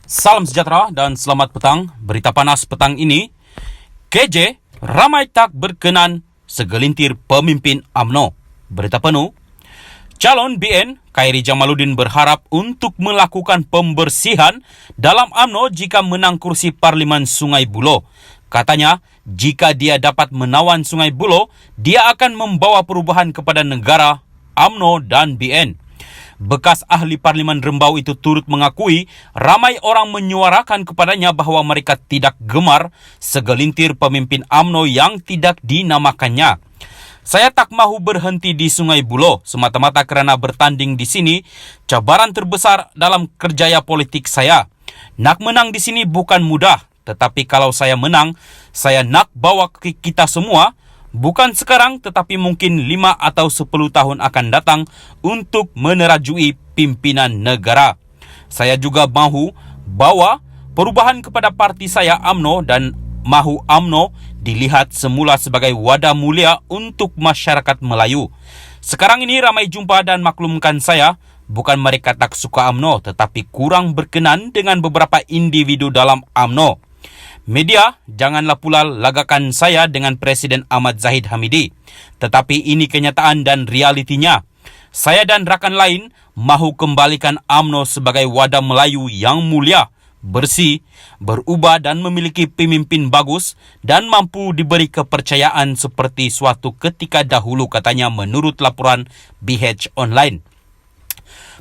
Salam sejahtera dan selamat petang. Berita panas petang ini, KJ ramai tak berkenan segelintir pemimpin UMNO. Berita penuh, calon BN Khairi Jamaluddin berharap untuk melakukan pembersihan dalam UMNO jika menang kursi Parlimen Sungai Buloh. Katanya, jika dia dapat menawan Sungai Buloh, dia akan membawa perubahan kepada negara, UMNO dan BN. Bekas ahli Parlimen Rembau itu turut mengakui ramai orang menyuarakan kepadanya bahawa mereka tidak gemar segelintir pemimpin UMNO yang tidak dinamakannya. Saya tak mahu berhenti di Sungai Buloh semata-mata kerana bertanding di sini cabaran terbesar dalam kerjaya politik saya. Nak menang di sini bukan mudah, tetapi kalau saya menang, saya nak bawa kita semua, bukan sekarang tetapi mungkin 5 atau 10 tahun akan datang untuk menerajui pimpinan negara. Saya juga mahu bawa perubahan kepada parti saya UMNO dan mahu UMNO dilihat semula sebagai wadah mulia untuk masyarakat Melayu. Sekarang ini ramai jumpa dan maklumkan saya, bukan mereka tak suka UMNO tetapi kurang berkenan dengan beberapa individu dalam UMNO. Media, janganlah pula lagakan saya dengan Presiden Ahmad Zahid Hamidi. Tetapi ini kenyataan dan realitinya. Saya dan rakan lain mahu kembalikan UMNO sebagai wadah Melayu yang mulia, bersih, berubah dan memiliki pemimpin bagus dan mampu diberi kepercayaan seperti suatu ketika dahulu, katanya menurut laporan BH Online.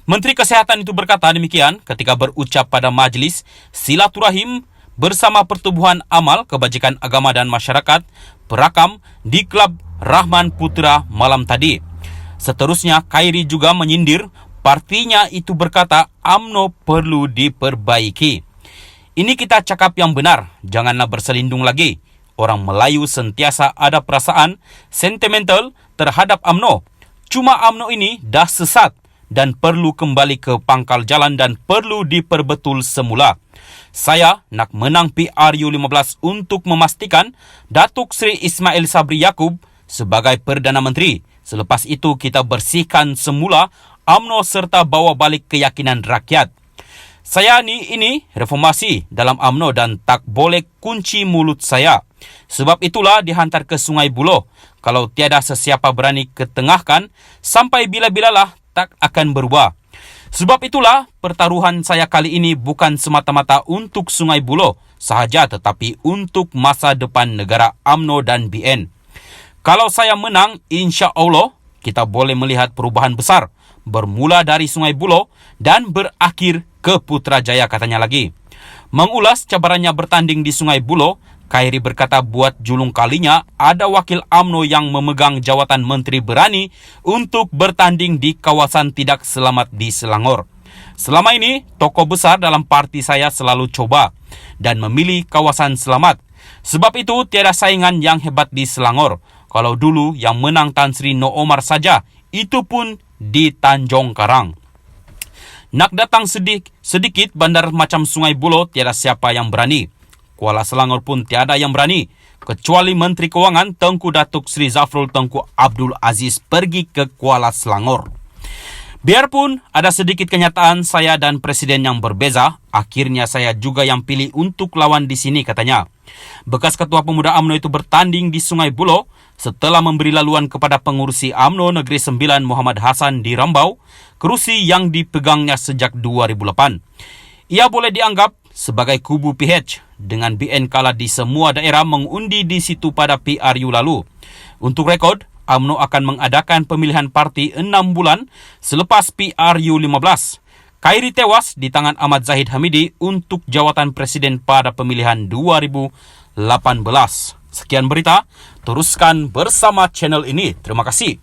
Menteri Kesihatan itu berkata demikian ketika berucap pada majlis silaturahim bersama Pertubuhan Amal Kebajikan Agama dan Masyarakat Perakam di Klub Rahman Putra malam tadi. Seterusnya, Khairi juga menyindir partinya itu berkata UMNO perlu diperbaiki. Ini kita cakap yang benar, janganlah berselindung lagi. Orang Melayu sentiasa ada perasaan sentimental terhadap UMNO. Cuma UMNO ini dah sesat dan perlu kembali ke pangkal jalan dan perlu diperbetul semula. Saya nak menang PRU 15 untuk memastikan Datuk Seri Ismail Sabri Yaakob sebagai Perdana Menteri. Selepas itu kita bersihkan semula UMNO serta bawa balik keyakinan rakyat. Saya ini reformasi dalam UMNO dan tak boleh kunci mulut saya. Sebab itulah dihantar ke Sungai Buloh. Kalau tiada sesiapa berani ketengahkan, sampai bila-bilalah tak akan berubah. Sebab itulah pertaruhan saya kali ini bukan semata-mata untuk Sungai Buloh sahaja tetapi untuk masa depan negara UMNO dan BN. Kalau saya menang, insya Allah kita boleh melihat perubahan besar bermula dari Sungai Buloh dan berakhir ke Putrajaya, katanya lagi. Mengulas cabarannya bertanding di Sungai Buloh, Khairi berkata buat julung kalinya ada wakil UMNO yang memegang jawatan menteri berani untuk bertanding di kawasan tidak selamat di Selangor. Selama ini, tokoh besar dalam parti saya selalu coba dan memilih kawasan selamat. Sebab itu, tiada saingan yang hebat di Selangor. Kalau dulu yang menang Tan Sri No Omar saja, itu pun di Tanjung Karang. Nak datang sedikit bandar macam Sungai Buloh, tiada siapa yang berani. Kuala Selangor pun tiada yang berani, kecuali Menteri Kewangan Tengku Datuk Seri Zafrul Tengku Abdul Aziz pergi ke Kuala Selangor. Biarpun ada sedikit kenyataan saya dan Presiden yang berbeza, akhirnya saya juga yang pilih untuk lawan di sini, katanya. Bekas Ketua Pemuda UMNO itu bertanding di Sungai Buloh setelah memberi laluan kepada pengurusi UMNO Negeri Sembilan Muhammad Hassan di Rambau, kerusi yang dipegangnya sejak 2008. Ia boleh dianggap sebagai kubu PH dengan BN kalah di semua daerah mengundi di situ pada PRU lalu. Untuk rekod, UMNO akan mengadakan pemilihan parti 6 bulan selepas PRU 15. Khairi tewas di tangan Ahmad Zahid Hamidi untuk jawatan presiden pada pemilihan 2018. Sekian berita, teruskan bersama channel ini. Terima kasih.